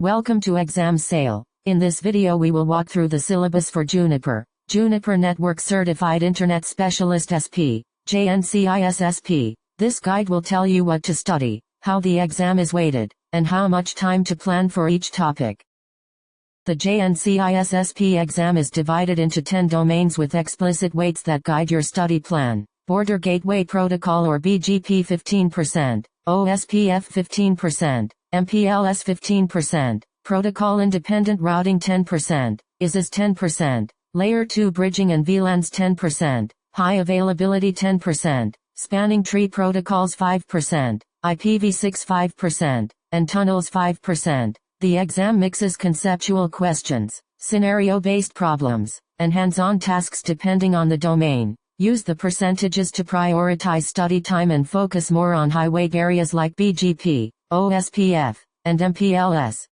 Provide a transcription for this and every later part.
Welcome to Exam Sale. In this video we will walk through the syllabus for Juniper Network Certified Internet Specialist SP, JNCISSP. This guide will tell you what to study, how the exam is weighted, and how much time to plan for each topic. The JNCISSP exam is divided into 10 domains with explicit weights that guide your study plan. Border Gateway Protocol or BGP 15%, OSPF 15%, MPLS 15%, Protocol Independent Routing 10%, ISIS 10%, Layer 2 Bridging and VLANs 10%, High Availability 10%, Spanning Tree Protocols 5%, IPv6 5%, and Tunnels 5%. The exam mixes conceptual questions, scenario-based problems, and hands-on tasks depending on the domain. Use the percentages to prioritize study time and focus more on high-weight areas like BGP, OSPF, and MPLS.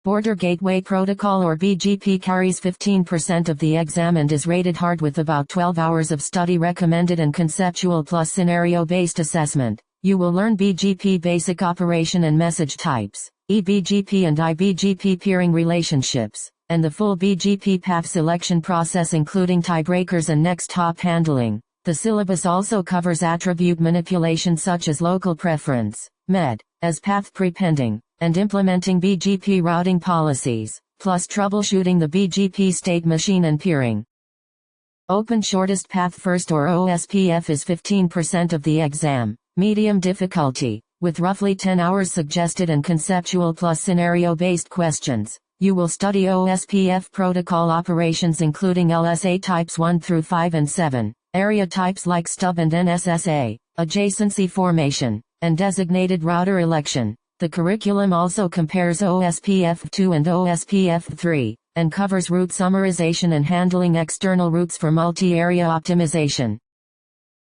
Border Gateway Protocol or BGP carries 15% of the exam and is rated hard with about 12 hours of study recommended and conceptual plus scenario-based assessment. You will learn BGP basic operation and message types, eBGP and iBGP peering relationships, and the full BGP path selection process including tiebreakers and next hop handling. The syllabus also covers attribute manipulation such as local preference, MED, as path prepending, and implementing BGP routing policies, plus troubleshooting the BGP state machine and peering. Open Shortest Path First or OSPF is 15% of the exam, medium difficulty, with roughly 10 hours suggested and conceptual plus scenario-based questions. You will study OSPF protocol operations including LSA types 1 through 5 and 7, area types like stub and NSSA, adjacency formation, and designated router election. The curriculum also compares OSPF 2 and OSPF 3, and covers route summarization and handling external routes for multi-area optimization.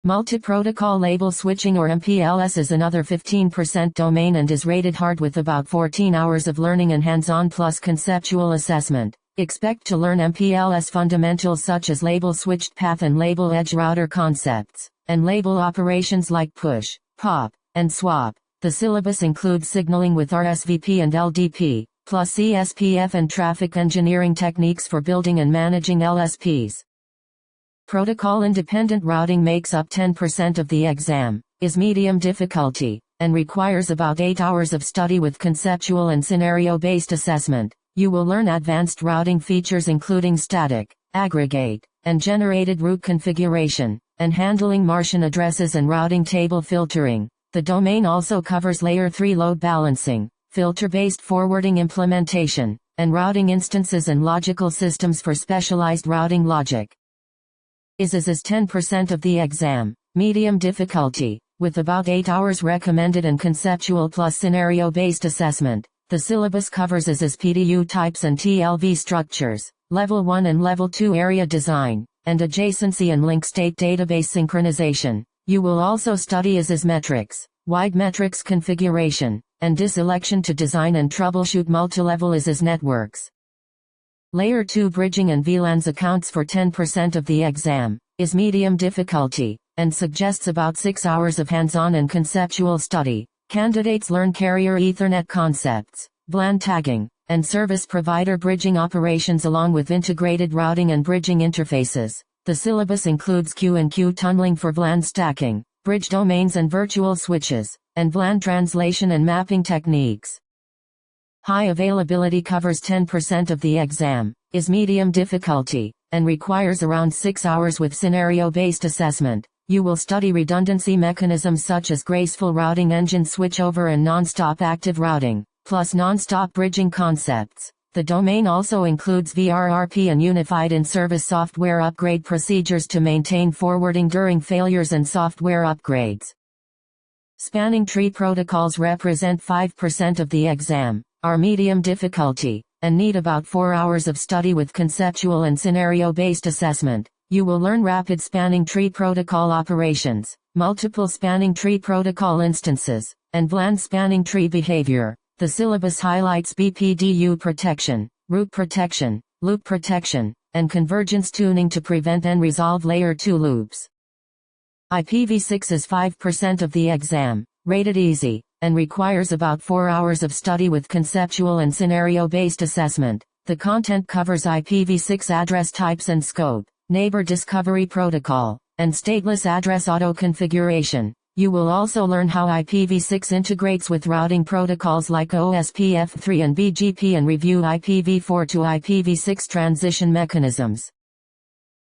Multi-protocol label switching or MPLS is another 15% domain and is rated hard with about 14 hours of learning and hands-on plus conceptual assessment. Expect to learn MPLS fundamentals such as label switched path and label edge router concepts, and label operations like push, pop, and swap. The syllabus includes signaling with RSVP and LDP, plus CSPF and traffic engineering techniques for building and managing LSPs. Protocol Independent Routing makes up 10% of the exam, is medium difficulty, and requires about 8 hours of study with conceptual and scenario-based assessment. You will learn advanced routing features including static, aggregate, and generated route configuration, and handling Martian addresses and routing table filtering. The domain also covers Layer 3 load balancing, filter-based forwarding implementation, and routing instances and logical systems for specialized routing logic. ISIS is 10% of the exam, medium difficulty, with about 8 hours recommended and conceptual plus scenario-based assessment. The syllabus covers ISIS PDU types and TLV structures, Level 1 and Level 2 area design, and adjacency and link state database synchronization. You will also study ISIS metrics, wide metrics configuration, and diselection to design and troubleshoot multilevel ISIS networks. Layer 2 Bridging and VLANs accounts for 10% of the exam, is medium difficulty, and suggests about 6 hours of hands-on and conceptual study. Candidates learn carrier Ethernet concepts, VLAN tagging, and service provider bridging operations along with integrated routing and bridging interfaces. The syllabus includes Q&Q tunneling for VLAN stacking, bridge domains and virtual switches, and VLAN translation and mapping techniques. High Availability covers 10% of the exam, is medium difficulty, and requires around 6 hours with scenario-based assessment. You will study redundancy mechanisms such as graceful routing engine switchover and non-stop active routing, plus non-stop bridging concepts. The domain also includes VRRP and unified in-service software upgrade procedures to maintain forwarding during failures and software upgrades. Spanning tree protocols represent 5% of the exam, are medium difficulty, and need about 4 hours of study with conceptual and scenario-based assessment. You will learn rapid spanning tree protocol operations, multiple spanning tree protocol instances, and VLAN spanning tree behavior. The syllabus highlights BPDU protection, route protection, loop protection, and convergence tuning to prevent and resolve Layer 2 loops. IPv6 is 5% of the exam, rated easy, and requires about 4 hours of study with conceptual and scenario-based assessment. The content covers IPv6 address types and scope, neighbor discovery protocol, and stateless address auto-configuration. You will also learn how IPv6 integrates with routing protocols like OSPF3 and BGP and review IPv4 to IPv6 transition mechanisms.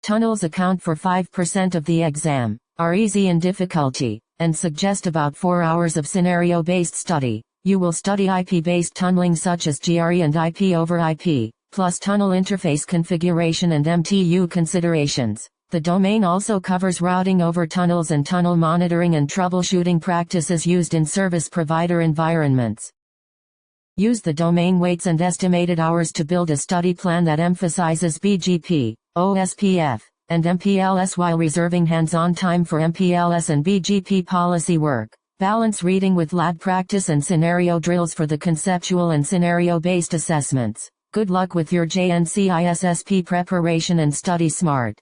Tunnels account for 5% of the exam, are easy in difficulty, and suggest about 4 hours of scenario-based study. You will study IP-based tunneling such as GRE and IP over IP, plus tunnel interface configuration and MTU considerations. The domain also covers routing over tunnels and tunnel monitoring and troubleshooting practices used in service provider environments. Use the domain weights and estimated hours to build a study plan that emphasizes BGP, OSPF, and MPLS while reserving hands-on time for MPLS and BGP policy work. Balance reading with lab practice and scenario drills for the conceptual and scenario-based assessments. Good luck with your JNCISSP preparation and study smart.